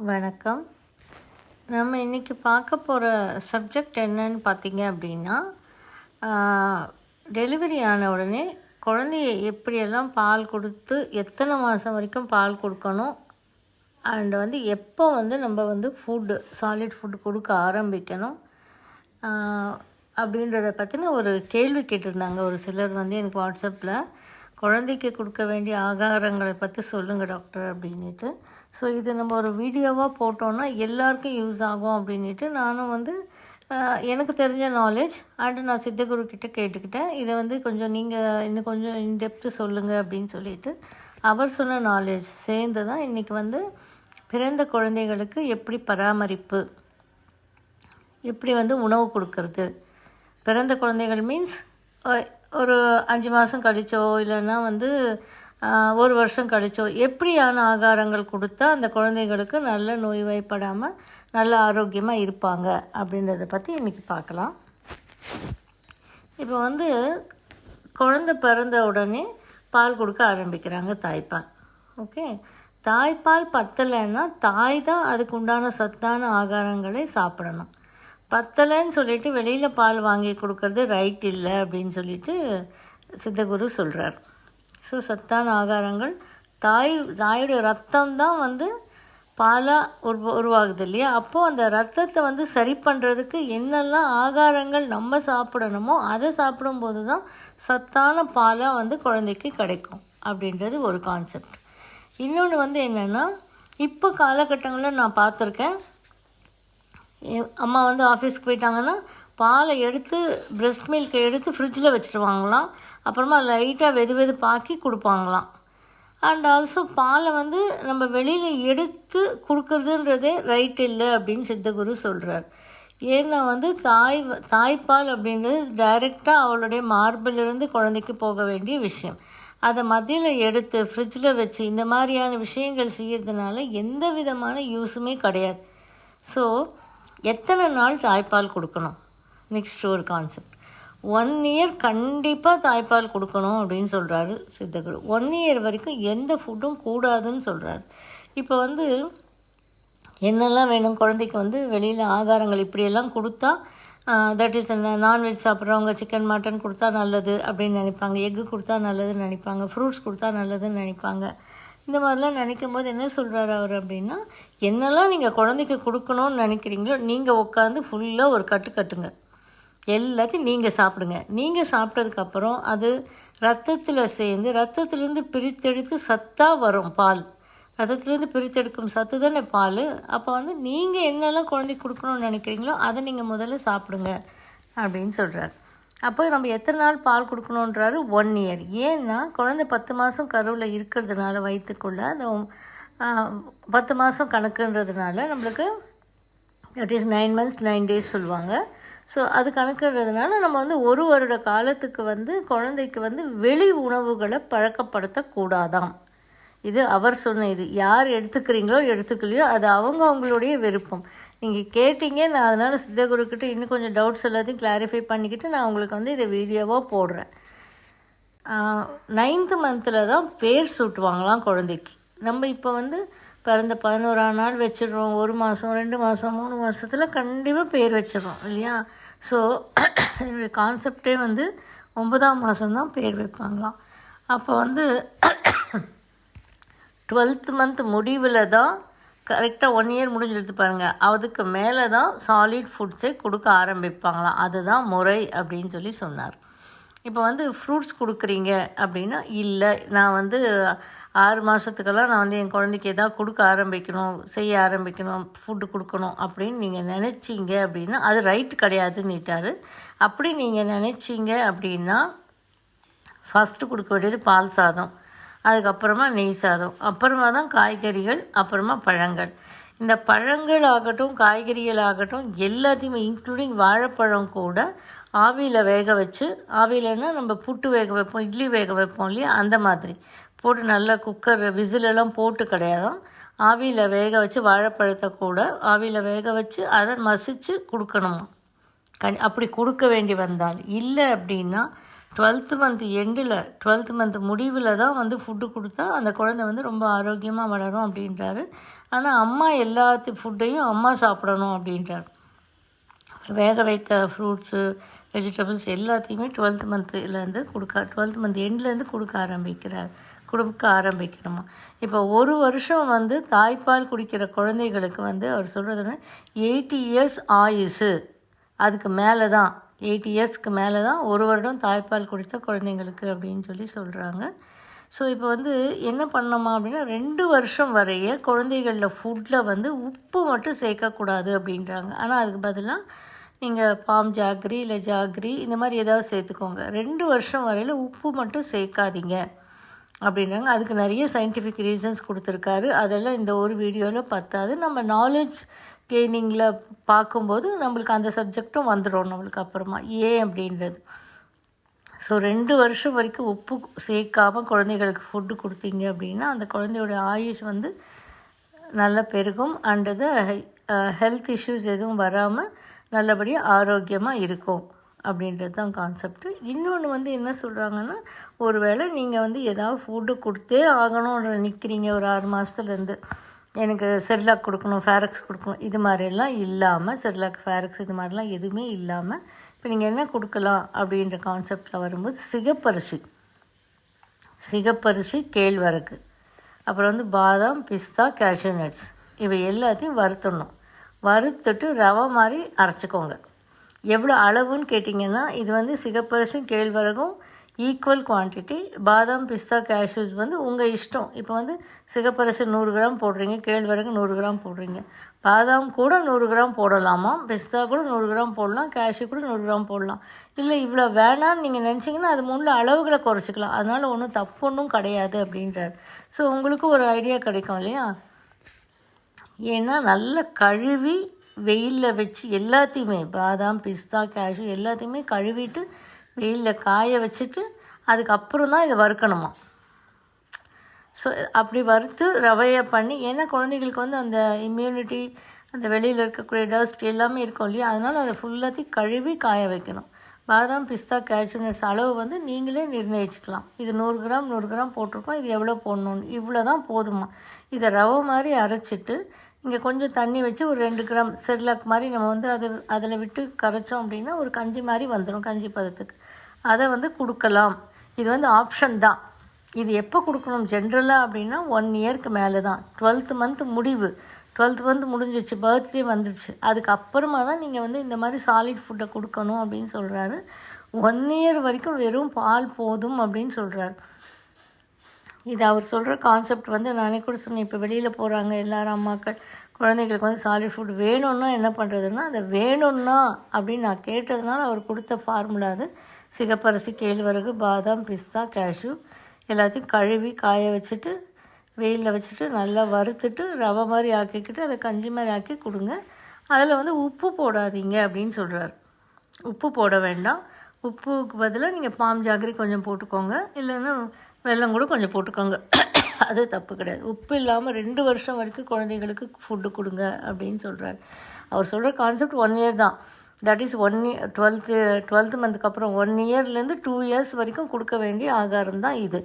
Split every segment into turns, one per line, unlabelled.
வணக்கம். நம்ம இன்றைக்கி பார்க்க போகிற சப்ஜெக்ட் என்னன்னு பார்த்தீங்க அப்படின்னா, டெலிவரி ஆன உடனே குழந்தைய எப்படியெல்லாம் பால் கொடுத்து எத்தனை மாதம் வரைக்கும் பால் கொடுக்கணும், அண்ட் எப்போ நம்ம சாலிட் ஃபுட் கொடுக்க ஆரம்பிக்கணும் அப்படின்றத பற்றின ஒரு கேள்வி கேட்டிருந்தாங்க ஒரு சிலர் எனக்கு வாட்ஸ்அப்பில். குழந்தைக்கு கொடுக்க வேண்டிய ஆகாரங்களை பற்றி சொல்லுங்கள் டாக்டர் அப்படின்ட்டு. ஸோ இது நம்ம ஒரு வீடியோவாக போட்டோன்னா எல்லாருக்கும் யூஸ் ஆகும் அப்படின்ட்டு நானும் எனக்கு தெரிஞ்ச நாலேஜ் நான் சித்தகுரு கிட்டே கேட்டுக்கிட்டேன். இதை கொஞ்சம் நீங்கள் இன்னும் கொஞ்சம் இன்டெப்த்து சொல்லுங்கள் அப்படின்னு சொல்லிட்டு அவர் சொன்ன நாலேஜ் சேர்ந்து தான் இன்றைக்கி பிறந்த குழந்தைகளுக்கு எப்படி பராமரிப்பு, எப்படி உணவு கொடுக்கறது, பிறந்த குழந்தைகள் மீன்ஸ் ஒரு 5 மாதம் கழிச்சோ இல்லைன்னா 1 வருஷம் கழிச்சோ எப்படியான ஆகாரங்கள் கொடுத்தா அந்த குழந்தைகளுக்கு நல்ல நோய்வாய்ப்படாமல் நல்ல ஆரோக்கியமாக இருப்பாங்க அப்படின்றத பற்றி இன்றைக்கி பார்க்கலாம். இப்போ குழந்தை பிறந்த உடனே பால் கொடுக்க ஆரம்பிக்கிறாங்க, தாய்ப்பால். ஓகே, தாய்ப்பால் பத்தலைன்னா தாய் தான் அதுக்கு உண்டான சத்தான ஆகாரங்களை சாப்பிடணும். பத்தலைன்னு சொல்லிட்டு வெளியில் பால் வாங்கி கொடுக்கறது ரைட் இல்லை அப்படின்னு சொல்லிட்டு சித்தகுரு சொல்கிறார். ஸோ சத்தான ஆகாரங்கள் தாயோடைய ரத்தம் தான் பாலாக உருவாகுது இல்லையா? அப்போது அந்த ரத்தத்தை சரி பண்ணுறதுக்கு என்னெல்லாம் ஆகாரங்கள் நம்ம சாப்பிடணுமோ அதை சாப்பிடும்போது தான் சத்தான பாலாக குழந்தைக்கு கிடைக்கும் அப்படின்றது ஒரு கான்செப்ட். இன்னொன்று என்னென்னா, இப்போ காலகட்டங்களில் நான் பார்த்துருக்கேன், அம்மா ஆஃபீஸ்க்கு போயிட்டாங்கன்னா பாலை எடுத்து பிரெஸ்ட் மில்கை எடுத்து ஃப்ரிட்ஜில் வச்சுருவாங்களாம். அப்புறமா லைட்டாக வெதுப்பாக்கி கொடுப்பாங்களாம். அண்ட் ஆல்சோ பாலை நம்ம வெளியில் எடுத்து கொடுக்குறதுன்றதே ரைட் இல்லை அப்படின்னு சித்தகுரு சொல்கிறார். ஏன்னா தாய்ப்பால் அப்படின்றது டைரெக்டாக அவளுடைய மார்பிலிருந்து குழந்தைக்கு போக வேண்டிய விஷயம். அதை மத்தியில் எடுத்து ஃப்ரிட்ஜில் வச்சு இந்த மாதிரியான விஷயங்கள் செய்கிறதுனால எந்த விதமான யூஸுமே கிடையாது. ஸோ எத்தனை நாள் தாய்ப்பால் கொடுக்கணும், நெக்ஸ்ட் ஒரு கான்செப்ட். 1 இயர் கண்டிப்பாக தாய்ப்பால் கொடுக்கணும் அப்படின்னு சொல்கிறாரு சித்தகுரு. 1 இயர் வரைக்கும் எந்த ஃபுட்டும் கூடாதுன்னு சொல்கிறாரு. இப்போ என்னெல்லாம் வேணும் குழந்தைக்கு வெளியில் ஆகாரங்கள் இப்படியெல்லாம் கொடுத்தா, தட் இஸ் நான்வெஜ் சாப்பிட்றவங்க சிக்கன் மட்டன் கொடுத்தா நல்லது அப்படின்னு நினைப்பாங்க, எக்கு கொடுத்தா நல்லதுன்னு நினைப்பாங்க, ஃப்ரூட்ஸ் கொடுத்தா நல்லதுன்னு நினைப்பாங்க. இந்த மாதிரிலாம் நினைக்கும் போது என்ன சொல்கிறாரு அவர் அப்படின்னா, என்னெல்லாம் நீங்கள் குழந்தைக்கு கொடுக்கணும்னு நினைக்கிறீங்களோ நீங்கள் உட்காந்து ஃபுல்லாக ஒரு கட்டுங்க, எல்லாத்தையும் நீங்கள் சாப்பிடுங்க. நீங்கள் சாப்பிட்டதுக்கப்புறம் அது ரத்தத்தில் சேர்ந்து ரத்தத்துலேருந்து பிரித்தெடுத்து சத்தாக வரும் பால். ரத்தத்துலேருந்து பிரித்தெடுக்கும் சத்து தானே பால். அப்போ நீங்கள் என்னெல்லாம் குழந்தைக்கு கொடுக்கணும்னு நினைக்கிறீங்களோ அதை நீங்கள் முதல்ல சாப்பிடுங்க அப்படின்னு சொல்கிறார். அப்போ நம்ம எத்தனை நாள் பால் கொடுக்கணுன்றாரு? 1 இயர். ஏன்னா குழந்தை 10 மாதம் கருவில் இருக்கிறதுனால வயிற்றுக்குள்ளே அந்த 10 மாதம் கணக்குன்றதுனால நம்மளுக்கு தட் இஸ் 9 months 9 days சொல்லுவாங்க. ஸோ அது கணக்குன்றதுனால நம்ம 1 வருட காலத்துக்கு குழந்தைக்கு வெளி உணவுகளை பழக்கப்படுத்தக்கூடாதாம். இது அவர் சொன்ன இது. யார் எடுத்துக்கிறீங்களோ எடுத்துக்கலையோ அது அவங்களுடைய விருப்பம். நீங்கள் கேட்டீங்க, நான் அதனால் சித்தகுருக்கிட்ட இன்னும் கொஞ்சம் டவுட்ஸ் எல்லாத்தையும் கிளாரிஃபை பண்ணிக்கிட்டு நான் உங்களுக்கு இதை வீடியோவாக போடுறேன். 9th monthல தான் பேர் சூட்டுவாங்களாம் குழந்தைக்கு. நம்ம இப்போ பிறந்த 11ஆம் நாள் வச்சிடுறோம். 1 மாதம் 2 மாதம் 3 மாதத்தில் கண்டிப்பாக பேர் வச்சிடறோம் இல்லையா? ஸோ என்னுடைய கான்செப்டே 9ஆம் மாதம்தான் பேர் வைப்பாங்களாம். அப்போ 12th month முடிவில் தான் கரெக்டாக 1 இயர் முடிஞ்சிடுது பாருங்கள், அதுக்கு மேலே தான் சாலிட் ஃபுட்ஸே கொடுக்க ஆரம்பிப்பாங்களாம். அதுதான் முறை அப்படின்னு சொல்லி சொன்னார். இப்போ ஃப்ரூட்ஸ் கொடுக்குறீங்க அப்படின்னா, இல்லை நான் 6 மாதத்துக்கெல்லாம் நான் என் குழந்தைக்கு எதாவது கொடுக்க ஆரம்பிக்கணும், செய்ய ஆரம்பிக்கணும், ஃபுட்டு கொடுக்கணும் அப்படின்னு நீங்கள் நினச்சிங்க அப்படின்னா அது ரைட் கிடையாதுன்னுட்டார். அப்படி நீங்கள் நினச்சிங்க அப்படின்னா ஃபஸ்ட்டு கொடுக்க வேண்டியது பால் சாதம், அதுக்கப்புறமா நெய் சாதம், அப்புறமா தான் காய்கறிகள், அப்புறமா பழங்கள். இந்த பழங்கள் ஆகட்டும் காய்கறிகள் ஆகட்டும் எல்லாத்தையுமே இன்க்ளூடிங் வாழைப்பழம் கூட ஆவியில் வேக வச்சு, ஆவியிலன்னா நம்ம புட்டு வேக வைப்போம், இட்லி வேக வைப்போம் இல்லையா, அந்த மாதிரி போட்டு நல்லா குக்கர் விசிலெல்லாம் போட்டு கிடையாதான், ஆவியில் வேக வச்சு வாழைப்பழத்தை கூட ஆவியில் வேக வச்சு அதை மசித்து கொடுக்கணுமா. அப்படி கொடுக்க வேண்டி வந்தால், இல்லை அப்படின்னா 12th month எண்டில் 12th month முடிவில் தான் ஃபுட்டு கொடுத்தா அந்த குழந்தை ரொம்ப ஆரோக்கியமாக வளரும் அப்படின்றாரு. ஆனால் அம்மா ஃபுட்டையும் அம்மா சாப்பிடணும் அப்படின்றார். வேக வைத்த ஃப்ரூட்ஸு, வெஜிடபிள்ஸ் எல்லாத்தையுமே 12th மந்த்லேருந்து 12th மந்த் எண்ட்லேருந்து கொடுக்க ஆரம்பிக்கணுமா. இப்போ 1 வருஷம் தாய்ப்பால் குடிக்கிற குழந்தைகளுக்கு அவர் சொல்கிறதுனா 80 இயர்ஸ் ஆயுசு, அதுக்கு மேலே தான் 80 இயர்ஸ்க்கு மேலே தான் 1 வருடம் தாய்ப்பால் குடித்த குழந்தைங்களுக்கு அப்படின்னு சொல்கிறாங்க. ஸோ இப்போ என்ன பண்ணணுமா அப்படின்னா 2 வருஷம் வரைய குழந்தைகளில் ஃபுட்டில் உப்பு மட்டும் சேர்க்கக்கூடாது அப்படின்றாங்க. ஆனால் அதுக்கு பதிலாக நீங்கள் பாம் ஜாகரி இல்லை ஜாகரி இந்த மாதிரி ஏதாவது சேர்த்துக்கோங்க. 2 வருஷம் வரையில் உப்பு மட்டும் சேர்க்காதீங்க அப்படின்றாங்க. அதுக்கு நிறைய சயின்டிஃபிக் ரீசன்ஸ் கொடுத்துருக்காரு. அதெல்லாம் இந்த ஒரு வீடியோவில் பத்தாது. நம்ம நாலேஜ் கெய்னிங்கில் பார்க்கும்போது நம்மளுக்கு அந்த சப்ஜெக்டும் வந்துடும் நம்மளுக்கு அப்புறமா ஏன் அப்படின்றது. ஸோ 2 வருஷம் வரைக்கும் உப்பு சேர்க்காமல் குழந்தைகளுக்கு ஃபுட்டு கொடுத்தீங்க அப்படின்னா அந்த குழந்தையோட ஆயுஷ் நல்லா பெருகும். அண்டு ஹெல்த் இஷ்யூஸ் எதுவும் வராமல் நல்லபடியாக ஆரோக்கியமாக இருக்கும் அப்படின்றது தான் கான்செப்ட்டு. இன்னொன்று என்ன சொல்கிறாங்கன்னா, ஒரு வேளை நீங்கள் ஏதாவது ஃபுட்டு கொடுத்தே ஆகணும்னு நிற்கிறீங்க ஒரு 6 மாதத்துலேருந்து, எனக்கு செர்லாக் கொடுக்கணும், ஃபேரக்ஸ் கொடுக்கணும், இது மாதிரிலாம் இல்லாமல், செர்லாக் ஃபேரக்ஸ் இது மாதிரிலாம் எதுவுமே இல்லாமல் இப்போ நீங்கள் என்ன கொடுக்கலாம் அப்படின்ற கான்செப்டில் வரும்போது சிகப்பரிசி, கேழ்வரகு, அப்புறம் பாதாம், பிஸ்தா, கேஷ்யூ நட்ஸ் இவை எல்லாத்தையும் வறுத்துட்டு ரவை மாதிரி அரைச்சிக்கோங்க. எவ்வளோ அளவுன்னு கேட்டிங்கன்னா இது சிகப்பரிசியும் கேழ்வரகும் ஈக்குவல் குவான்டிட்டி. பாதாம், பிஸ்தா, கேஷ்யூஸ் உங்கள் இஷ்டம். இப்போ சிகப்பரிசி 100 கிராம் போடுறீங்க, கேழ்வரகு 100 கிராம் போடுறீங்க, பாதாம் கூட 100 கிராம் போடலாமா, பிஸ்தா கூட 100 கிராம் போடலாம், கேஷ்யூ கூட 100 கிராம் போடலாம். இல்லை இவ்வளோ வேணான்னு நீங்கள் நினச்சிங்கன்னா அது முன்ன அளவுகளை குறைச்சிக்கலாம். அதனால் ஒன்றும் தப்பு கிடையாது அப்படின்றார். ஸோ உங்களுக்கு ஒரு ஐடியா கிடைக்கும் இல்லையா. ஏன்னா நல்லா கழுவி வெயிலில் வச்சு எல்லாத்தையுமே பாதாம், பிஸ்தா, கேஷ்யூ எல்லாத்தையுமே கழுவிட்டு வெயிலில் காய வச்சுட்டு அதுக்கப்புறம் தான் இதை வறுக்கணுமா. ஸோ அப்படி வறுத்து ரவையை பண்ணி, ஏன்னா குழந்தைங்களுக்கு அந்த இம்யூனிட்டி, அந்த வெளியில் இருக்கக்கூடிய டஸ்ட் எல்லாமே இருக்கும் இல்லையா, அதனால் அதை ஃபுல்லாத்தையும் கழுவி காய வைக்கணும். பாதாம், பிஸ்தா, கேஷ்யூ நட்ஸ் அளவு நீங்களே நிர்ணயிச்சுக்கலாம். இது 100 கிராம் 100 கிராம் போட்டிருக்கோம், இது எவ்வளோ போடணுன்னு, இவ்வளோ தான் போதுமா. இதை ரவை மாதிரி அரைச்சிட்டு இங்கே கொஞ்சம் தண்ணி வச்சு ஒரு 2 கிராம் செர்லாக் மாதிரி நம்ம அதில் விட்டு கரைச்சோம் அப்படின்னா ஒரு கஞ்சி மாதிரி வந்துடும், கஞ்சி பதத்துக்கு. அதை கொடுக்கலாம். இது ஆப்ஷன் தான். இது எப்போ கொடுக்கணும் ஜென்ரலாக அப்படின்னா 1 இயர்க்கு மேலே தான். 12th மந்த் முடிவு, 12th மந்த் முடிஞ்சிச்சு, பர்த்டே வந்துடுச்சு, அதுக்கப்புறமா தான் நீங்கள் இந்த மாதிரி சாலிட் ஃபுட்டை கொடுக்கணும் அப்படின்னு சொல்கிறாரு. 1 இயர் வரைக்கும் வெறும் பால் போதும் அப்படின்னு சொல்கிறாரு. இது அவர் சொல்கிற கான்செப்ட் நானே கூட சொன்னேன். இப்போ வெளியில் போகிறாங்க எல்லாரும் அம்மாக்கள், குழந்தைங்களுக்கு சாலிட் ஃபுட் வேணும்னா என்ன பண்ணுறதுன்னா, அதை வேணும்னா அப்படின்னு நான் கேட்டதுனால அவர் கொடுத்த ஃபார்முலா அது. சிகப்பரிசி, கேழ்வரகு, பாதாம், பிஸ்தா, கேஷ்யூ எல்லாத்தையும் கழுவி காய வச்சுட்டு வெயிலில் வச்சுட்டு நல்லா வறுத்துட்டு ரவை மாதிரி ஆக்கிக்கிட்டு அதை கஞ்சி மாதிரி ஆக்கி கொடுங்க. அதில் உப்பு போடாதீங்க அப்படின்னு சொல்கிறார். உப்பு போட வேண்டாம். உப்புக்கு பதிலாக நீங்கள் பாம் ஜாகரி கொஞ்சம் போட்டுக்கோங்க, இல்லைன்னா வெல்லம் கூட கொஞ்சம் போட்டுக்கோங்க, அது தப்பு கிடையாது. உப்பு இல்லாமல் 2 வருஷம் வரைக்கும் குழந்தைங்களுக்கு ஃபுட்டு கொடுங்க அப்படின்னு சொல்கிறார். அவர் சொல்கிற கான்செப்ட் 1 இயர் தான். தட் இஸ் 1 இயர் 12th மந்த்துக்கு அப்புறம் 1 இயர்லேருந்து 2 இயர்ஸ் வரைக்கும் கொடுக்க வேண்டிய ஆகாரம் தான் இது.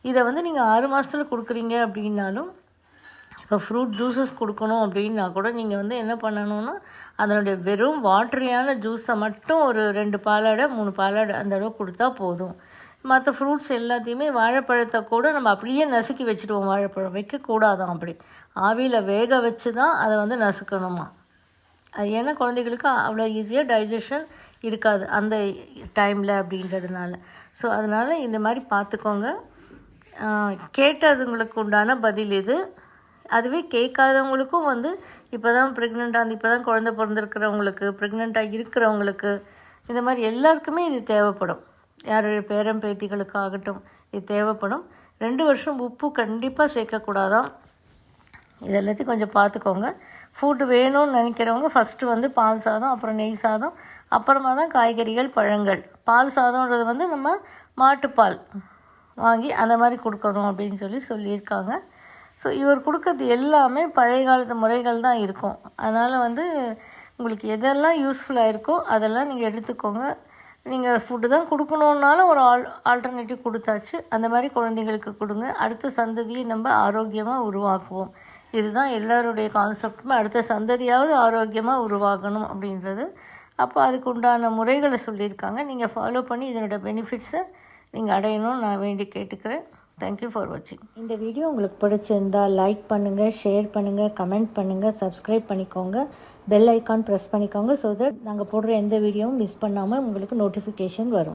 இதை நீங்கள் 6 மாதத்தில் கொடுக்குறீங்க அப்படின்னாலும், இப்போ ஃப்ரூட் ஜூஸஸ் கொடுக்கணும் அப்படின்னா கூட நீங்கள் என்ன பண்ணணும்னா, அதனுடைய வெறும் வாட்டரியான ஜூஸை மட்டும் ஒரு 2 பாலாடை 3 பாலாடை அந்த அளவு கொடுத்தா போதும். மற்ற ஃப்ரூட்ஸ் எல்லாத்தையுமே, வாழைப்பழத்தை கூட நம்ம அப்படியே நசுக்கி வச்சுடுவோம். வாழைப்பழம் வைக்கக்கூடாதான், அப்படி ஆவியில் வேக வச்சு தான் அதை நசுக்கணுமா. அது ஏன்னா குழந்தைகளுக்கு அவ்வளோ ஈஸியாக டைஜஷன் இருக்காது அந்த டைமில் அப்படின்றதுனால. ஸோ அதனால் இந்த மாதிரி பார்த்துக்கோங்க. கேட்டதுங்களுக்கு உண்டான பதில் இது. அதுவே கேட்காதவங்களுக்கும் இப்போ தான் ப்ரெக்னெண்ட்டாக இப்போ தான் குழந்தை பிறந்திருக்கிறவங்களுக்கு, ப்ரெக்னெண்ட்டாக இருக்கிறவங்களுக்கு, இந்த மாதிரி எல்லாருக்குமே இது தேவைப்படும். யாருடைய பேரன் பேத்திகளுக்காகட்டும் இது தேவைப்படும். 2 வருஷம் உப்பு கண்டிப்பாக சேர்க்கக்கூடாதான். இது எல்லாத்தையும் கொஞ்சம் பார்த்துக்கோங்க. ஃபுட்டு வேணும்னு நினைக்கிறவங்க ஃபஸ்ட்டு பால் சாதம், அப்புறம் நெய் சாதம், அப்புறமா தான் காய்கறிகள், பழங்கள். பால் சாதம்ன்றது நம்ம மாட்டுப்பால் வாங்கி அந்த மாதிரி கொடுக்கணும் அப்படின்னு சொல்லியிருக்காங்க. ஸோ இவர் கொடுக்கறது எல்லாமே பழைய காலத்து முறைகள் தான் இருக்கும். அதனால் உங்களுக்கு எதெல்லாம் யூஸ்ஃபுல்லாக இருக்கோ அதெல்லாம் நீங்கள் எடுத்துக்கோங்க. நீங்கள் ஃபுட்டு தான் கொடுக்கணுன்னாலும் ஒரு ஆல்டர்னேட்டிவ் கொடுத்தாச்சு. அந்த மாதிரி குழந்தைங்களுக்கு கொடுங்க. அடுத்த சந்ததியை நம்ம ஆரோக்கியமாக உருவாக்குவோம். இதுதான் எல்லாருடைய கான்செப்டுமே. அடுத்த சந்ததியாவது ஆரோக்கியமாக உருவாகணும் அப்படின்றது. அப்போ அதுக்கு உண்டான முறைகளை சொல்லியிருக்காங்க. நீங்கள் ஃபாலோ பண்ணி இதனோட பெனிஃபிட்ஸை நீங்கள் அடையணும்னு நான் வேண்டி கேட்டுக்கிறேன். தேங்க்யூ ஃபார் வாட்சிங். இந்த வீடியோ உங்களுக்கு பிடிச்சிருந்தால் லைக் பண்ணுங்கள், ஷேர் பண்ணுங்கள், கமெண்ட் பண்ணுங்கள், சப்ஸ்கிரைப் பண்ணிக்கோங்க, பெல் ஐக்கான் ப்ரெஸ் பண்ணிக்கோங்க. ஸோ தட் நாங்கள் போடுற எந்த வீடியோவும் மிஸ் பண்ணாமல் உங்களுக்கு நோட்டிஃபிகேஷன் வரும்.